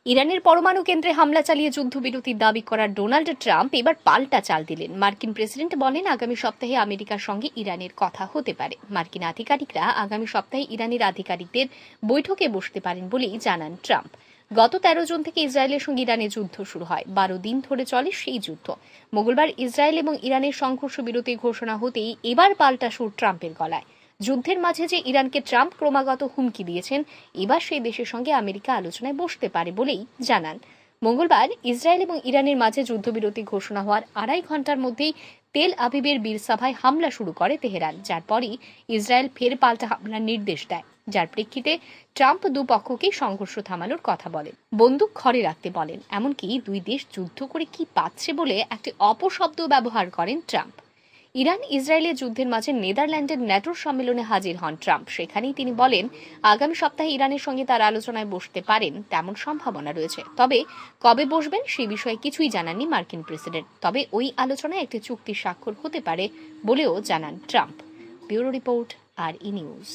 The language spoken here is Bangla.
ইরানের পরমাণু কেন্দ্রে হামলা চালিয়ে যুদ্ধবিরতির দাবি করা ডোনাল্ড ট্রাম্প এবার পাল্টা চাল দিলেন। মার্কিন প্রেসিডেন্ট বলেন, আগামী সপ্তাহে আমেরিকার সঙ্গে ইরানের কথা হতে পারে। মার্কিন আধিকারিকরা আগামী সপ্তাহে ইরানের আধিকারিকদের বৈঠকে বসতে পারেন বলেই জানান ট্রাম্প। গত 13 জুন থেকে ইসরায়েলের সঙ্গে ইরানের যুদ্ধ শুরু হয়। 12 দিন ধরে চলে সেই যুদ্ধ। মঙ্গলবার ইসরায়েল এবং ইরানের সংঘর্ষ বিরতি ঘোষণা হতেই এবার পাল্টা সুর ট্রাম্পের গলায়। যুদ্ধের মাঝে যে ইরানকে ট্রাম্প ক্রমাগত হুমকি দিয়েছেন, এবার সেই দেশের সঙ্গে আমেরিকা আলোচনায় বসতে পারে বলেই জানান। মঙ্গলবার ইসরায়েল এবং ইরানের মাঝে যুদ্ধবিরতি ঘোষণা হওয়ার 2.5 ঘন্টার মধ্যেই তেল আবিবের বীরসাভায় হামলা শুরু করে তেহরান, যার পরই ইসরায়েল ফের পাল্টা হামলার নির্দেশ দেয়, যার প্রেক্ষিতে ট্রাম্প দুপক্ষকেই সংঘর্ষ থামানোর কথা বলেন, বন্দুক ঘরে রাখতে বলেন, এমনকি দুই দেশ যুদ্ধ করে কি পাচ্ছে বলে একটি অপশব্দ ব্যবহার করেন ট্রাম্প। ইরান ইসরায়েলের যুদ্ধের মাঝে নেদারল্যান্ডের ন্যাটোর সম্মেলনে হাজির হন ট্রাম্প। সেখানেই তিনি বলেন, আগামী সপ্তাহে ইরানের সঙ্গে তার আলোচনায় বসতে পারেন তেমন সম্ভাবনা রয়েছে। তবে কবে বসবেন সে বিষয়ে কিছুই জানাননি মার্কিন প্রেসিডেন্ট। তবে ওই আলোচনায় একটি চুক্তি স্বাক্ষর হতে পারে বলেও জানান Trump. Bureau report, RE news.